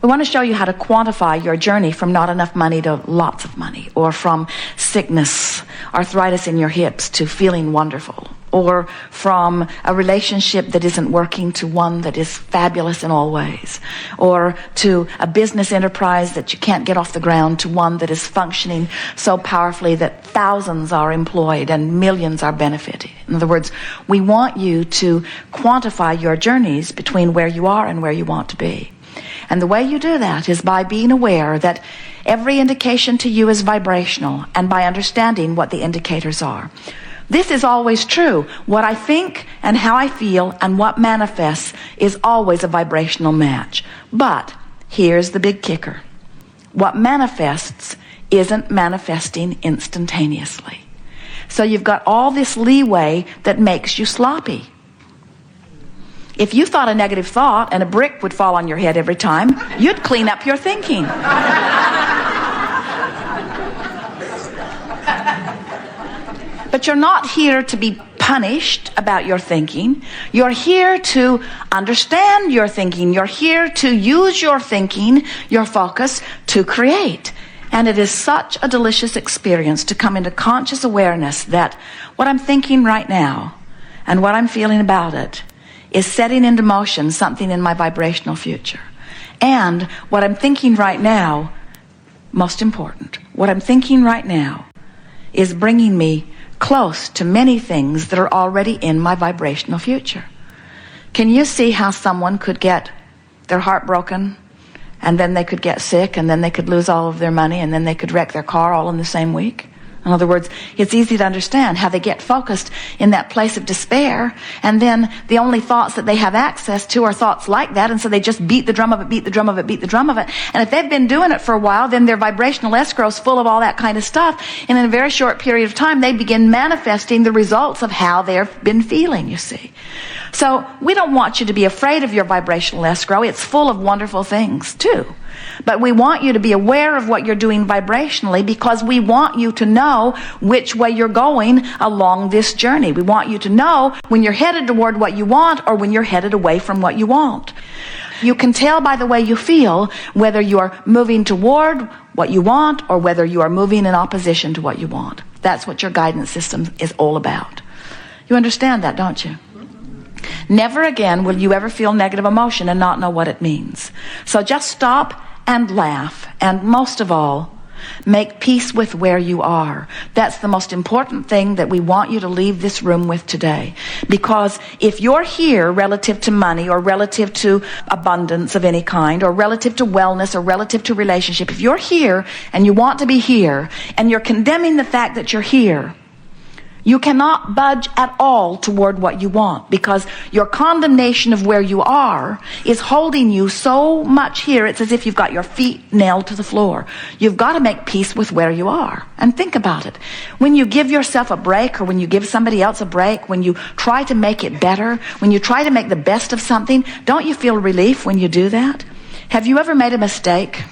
We want to show you how to quantify your journey from not enough money to lots of money, or from sickness, arthritis in your hips, to feeling wonderful, or from a relationship that isn't working to one that is fabulous in all ways, or to a business enterprise that you can't get off the ground to one that is functioning so powerfully that thousands are employed and millions are benefiting. In other words, we want you to quantify your journeys between where you are and where you want to be. And the way you do that is by being aware that every indication to you is vibrational, and by understanding what the indicators are. This is always true. What I think and how I feel and what manifests is always a vibrational match. But here's the big kicker. What manifests isn't manifesting instantaneously. So you've got all this leeway that makes you sloppy. If you thought a negative thought and a brick would fall on your head every time, you'd clean up your thinking. But you're not here to be punished about your thinking. You're here to understand your thinking. You're here to use your thinking, your focus, to create. And it is such a delicious experience to come into conscious awareness that what I'm thinking right now and what I'm feeling about it is setting into motion something in my vibrational future. And what I'm thinking right now, most important, what I'm thinking right now is bringing me close to many things that are already in my vibrational future. Can you see how someone could get their heart broken, and then they could get sick, and then they could lose all of their money, and then they could wreck their car all in the same week? In other words, it's easy to understand how they get focused in that place of despair, and then the only thoughts that they have access to are thoughts like that, and so they just beat the drum of it, beat the drum of it, beat the drum of it. And if they've been doing it for a while, then their vibrational escrow is full of all that kind of stuff, and in a very short period of time, they begin manifesting the results of how they've been feeling, you see. So we don't want you to be afraid of your vibrational escrow. It's full of wonderful things, too. But we want you to be aware of what you're doing vibrationally, because we want you to know which way you're going along this journey. We want you to know when you're headed toward what you want or when you're headed away from what you want. You can tell by the way you feel whether you're moving toward what you want or whether you are moving in opposition to what you want. That's what your guidance system is all about. You understand that, don't you? Never again will you ever feel negative emotion and not know what it means. So just stop and laugh, and most of all, make peace with where you are. That's the most important thing that we want you to leave this room with today. Because if you're here relative to money, or relative to abundance of any kind, or relative to wellness, or relative to relationship, if you're here and you want to be here, and you're condemning the fact that you're here, you cannot budge at all toward what you want, because your condemnation of where you are is holding you so much here. It's as if you've got your feet nailed to the floor. You've got to make peace with where you are. And think about it. When you give yourself a break, or when you give somebody else a break, when you try to make it better, when you try to make the best of something, don't you feel relief when you do that? Have you ever made a mistake?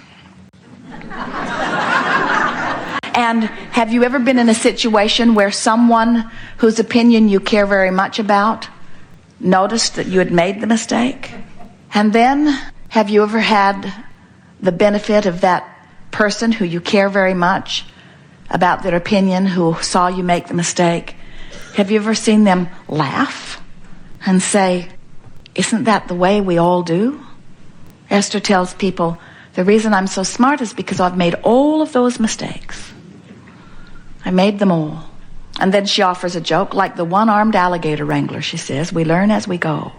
And have you ever been in a situation where someone whose opinion you care very much about noticed that you had made the mistake? And then, have you ever had the benefit of that person who you care very much about their opinion, who saw you make the mistake? Have you ever seen them laugh and say, "Isn't that the way we all do?" Esther tells people, the reason I'm so smart is because I've made all of those mistakes. I made them all. And then she offers a joke, like the one-armed alligator wrangler, she says, we learn as we go.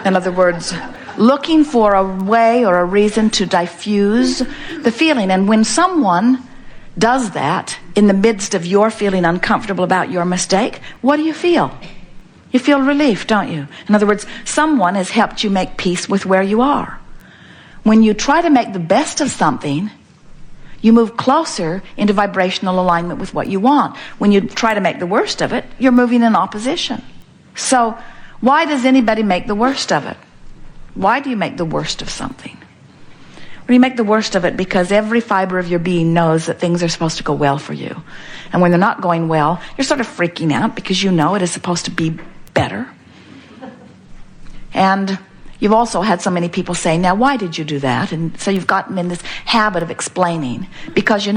In other words, looking for a way or a reason to diffuse the feeling. And when someone does that in the midst of your feeling uncomfortable about your mistake, what do you feel? You feel relief, don't you? In other words, someone has helped you make peace with where you are. When you try to make the best of something, you move closer into vibrational alignment with what you want. When you try to make the worst of it, you're moving in opposition. So, why does anybody make the worst of it? Why do you make the worst of something? Well, you make the worst of it because every fiber of your being knows that things are supposed to go well for you. And when they're not going well, you're sort of freaking out because you know it is supposed to be better. And you've also had so many people say, now why did you do that? And so you've gotten in this habit of explaining. Because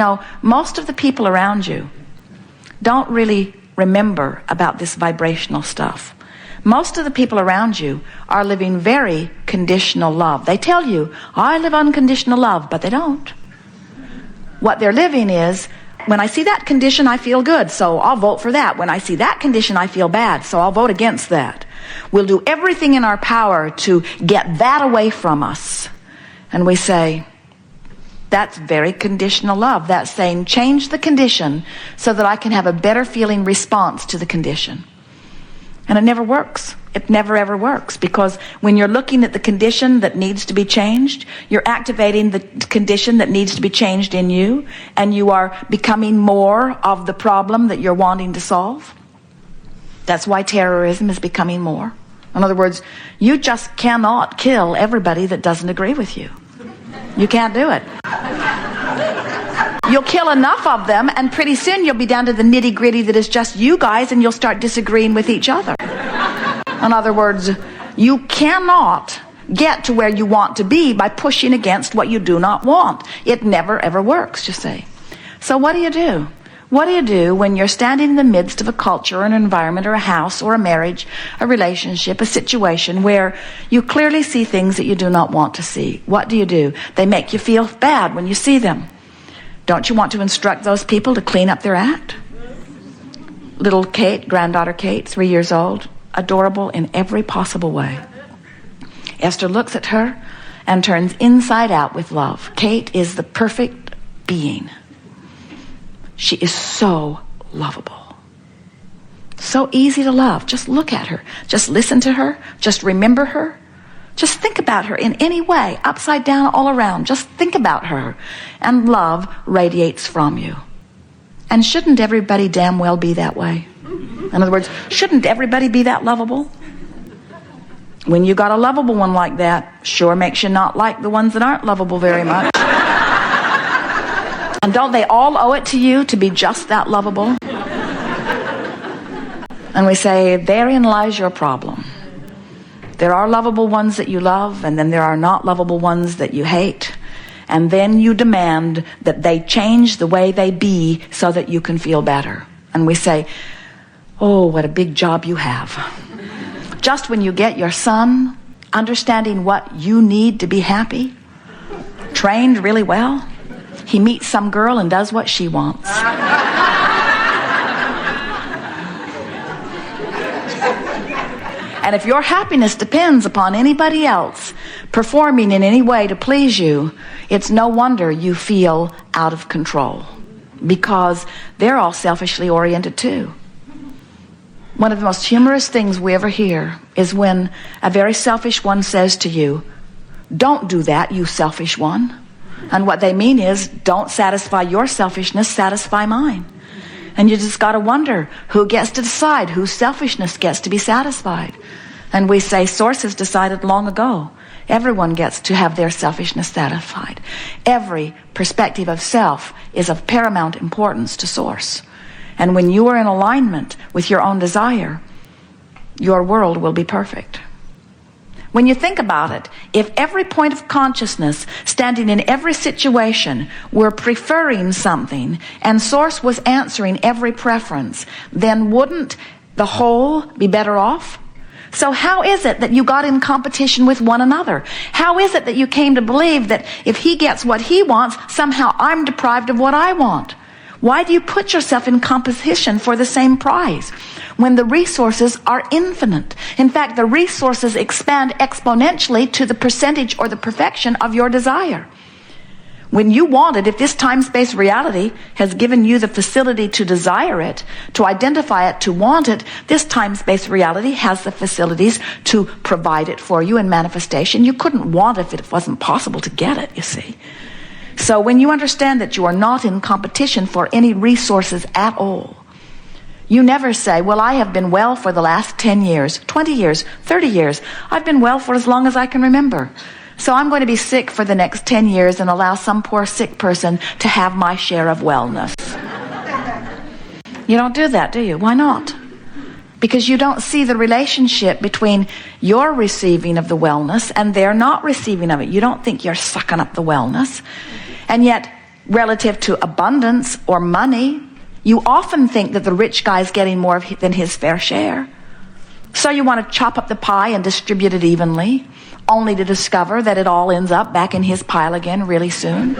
most of the people around you don't really remember about this vibrational stuff. Most of the people around you are living very conditional love. They tell you, I live unconditional love, but they don't. What they're living is, when I see that condition, I feel good, so I'll vote for that. When I see that condition, I feel bad, so I'll vote against that. We'll do everything in our power to get that away from us. And we say, that's very conditional love. That's saying, change the condition so that I can have a better feeling response to the condition. And it never works. It never ever works, because when you're looking at the condition that needs to be changed, you're activating the condition that needs to be changed in you, and you are becoming more of the problem that you're wanting to solve. That's why terrorism is becoming more. In other words, you just cannot kill everybody that doesn't agree with you. You can't do it. You'll kill enough of them, and pretty soon you'll be down to the nitty-gritty that is just you guys, and you'll start disagreeing with each other. In other words, you cannot get to where you want to be by pushing against what you do not want. It never ever works, you see. So what do you do? What do you do when you're standing in the midst of a culture or an environment or a house or a marriage, a relationship, a situation where you clearly see things that you do not want to see? What do? They make you feel bad when you see them. Don't you want to instruct those people to clean up their act? Little Kate, granddaughter Kate, 3 years old, adorable in every possible way. Esther looks at her and turns inside out with love. Kate is the perfect being. She is so lovable. So easy to love. Just look at her. Just listen to her. Just remember her. Just think about her in any way, upside down, all around. Just think about her. And love radiates from you. And shouldn't everybody damn well be that way? In other words, shouldn't everybody be that lovable? When you got a lovable one like that, sure makes you not like the ones that aren't lovable very much. And don't they all owe it to you to be just that lovable? And we say, therein lies your problem. There are lovable ones that you love, and then there are not lovable ones that you hate. And then you demand that they change the way they be so that you can feel better. And we say, oh, what a big job you have. Just when you get your son understanding what you need to be happy, trained really well, he meets some girl and does what she wants. And if your happiness depends upon anybody else performing in any way to please you, it's no wonder you feel out of control, because they're all selfishly oriented too. One of the most humorous things we ever hear is when a very selfish one says to you, don't do that, you selfish one. And what they mean is, don't satisfy your selfishness, satisfy mine. And you just got to wonder who gets to decide whose selfishness gets to be satisfied. And we say Source has decided long ago. Everyone gets to have their selfishness satisfied. Every perspective of self is of paramount importance to Source. And when you are in alignment with your own desire, your world will be perfect. When you think about it, if every point of consciousness standing in every situation were preferring something and Source was answering every preference, then wouldn't the whole be better off? So how is it that you got in competition with one another? How is it that you came to believe that if he gets what he wants, somehow I'm deprived of what I want? Why do you put yourself in competition for the same prize when the resources are infinite? In fact, the resources expand exponentially to the percentage or the perfection of your desire. When you want it, if this time-space reality has given you the facility to desire it, to identify it, to want it, this time-space reality has the facilities to provide it for you in manifestation. You couldn't want it if it wasn't possible to get it, you see. So when you understand that you are not in competition for any resources at all, you never say, well, I have been well for the last 10 years, 20 years, 30 years. I've been well for as long as I can remember. So I'm going to be sick for the next 10 years and allow some poor sick person to have my share of wellness. You don't do that, do you? Why not? because you don't see the relationship between your receiving of the wellness and their not receiving of it. You don't think you're sucking up the wellness. And yet, relative to abundance or money, you often think that the rich guy's getting more than his fair share. So you want to chop up the pie and distribute it evenly, only to discover that it all ends up back in his pile again really soon.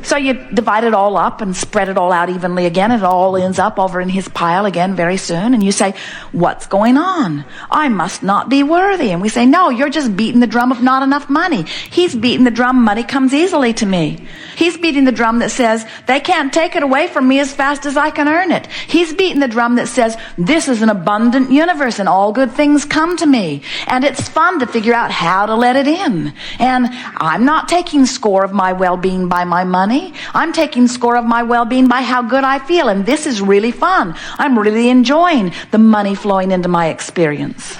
So you divide it all up and spread it all out evenly again, and it all ends up over in his pile again very soon. And you say, what's going on? I must not be worthy. And we say, no, you're just beating the drum of not enough money. He's beating the drum, money comes easily to me. He's beating the drum that says, they can't take it away from me as fast as I can earn it. He's beating the drum that says, this is an abundant universe and all good things come to me. And it's fun to figure out how to let it in. And I'm not taking score of my well-being by my money. I'm taking score of my well-being by how good I feel, and this is really fun. I'm really enjoying the money flowing into my experience.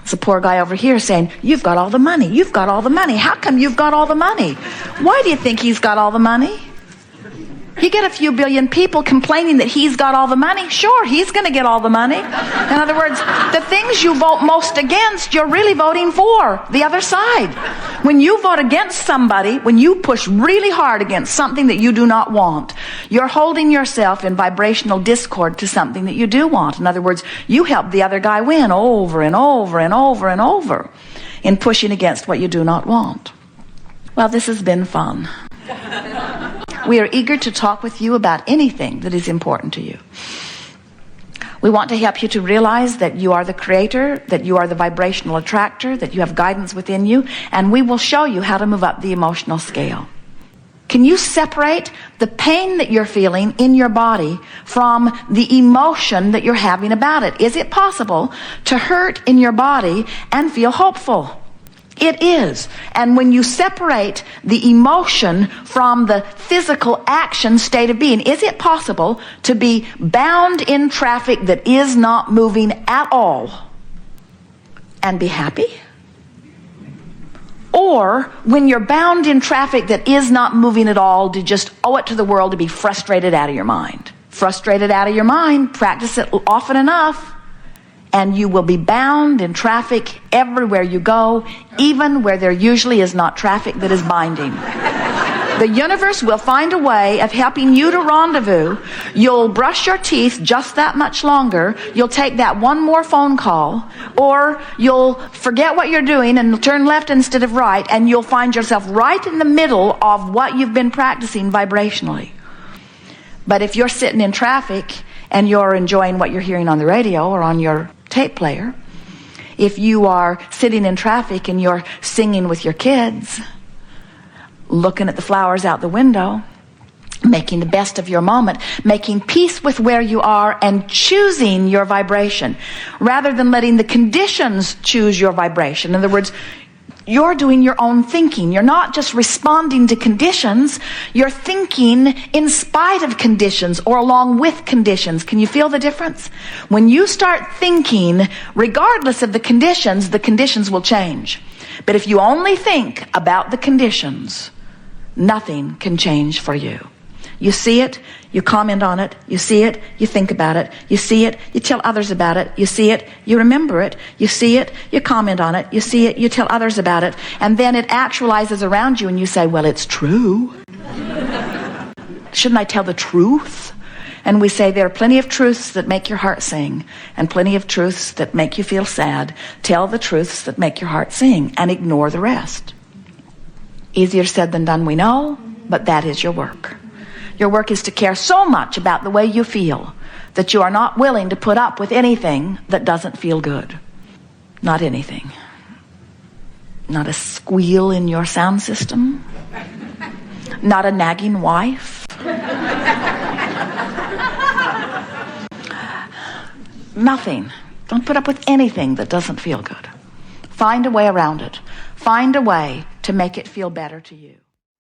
It's a poor guy over here saying, you've got all the money, you've got all the money. How come you've got all the money? Why do you think he's got all the money? You get a few billion people complaining that he's got all the money. Sure, he's going to get all the money. In other words, the things you vote most against, you're really voting for the other side. When you vote against somebody, when you push really hard against something that you do not want, you're holding yourself in vibrational discord to something that you do want. In other words, you help the other guy win over and over and over and over in pushing against what you do not want. Well, this has been fun. We are eager to talk with you about anything that is important to you. We want to help you to realize that you are the creator, that you are the vibrational attractor, that you have guidance within you, and we will show you how to move up the emotional scale. Can you separate the pain that you're feeling in your body from the emotion that you're having about it? Is it possible to hurt in your body and feel hopeful? It is. And when you separate the emotion from the physical action state of being, is it possible to be bound in traffic that is not moving at all and be happy? Or when you're bound in traffic that is not moving at all, to just owe it to the world to be frustrated out of your mind? Frustrated out of your mind, practice it often enough, and you will be bound in traffic everywhere you go, even where there usually is not traffic that is binding. The universe will find a way of helping you to rendezvous. You'll brush your teeth just that much longer. You'll take that one more phone call, or you'll forget what you're doing and turn left instead of right, and you'll find yourself right in the middle of what you've been practicing vibrationally. But if you're sitting in traffic and you're enjoying what you're hearing on the radio or on your tape player, if you are sitting in traffic and you're singing with your kids, looking at the flowers out the window, making the best of your moment, making peace with where you are and choosing your vibration rather than letting the conditions choose your vibration. In other words, you're doing your own thinking. You're not just responding to conditions. You're thinking in spite of conditions or along with conditions. Can you feel the difference? When you start thinking, regardless of the conditions will change. But if you only think about the conditions, nothing can change for you. You see it, you comment on it, you see it, you think about it, you see it, you tell others about it, you see it, you remember it, you see it, you comment on it, you see it, you tell others about it, and then it actualizes around you and you say, well, it's true. Shouldn't I tell the truth? And we say there are plenty of truths that make your heart sing and plenty of truths that make you feel sad. Tell the truths that make your heart sing and ignore the rest. Easier said than done, we know, but that is your work. Your work is to care so much about the way you feel that you are not willing to put up with anything that doesn't feel good. Not anything. Not a squeal in your sound system. Not a nagging wife. Nothing. Don't put up with anything that doesn't feel good. Find a way around it. Find a way to make it feel better to you.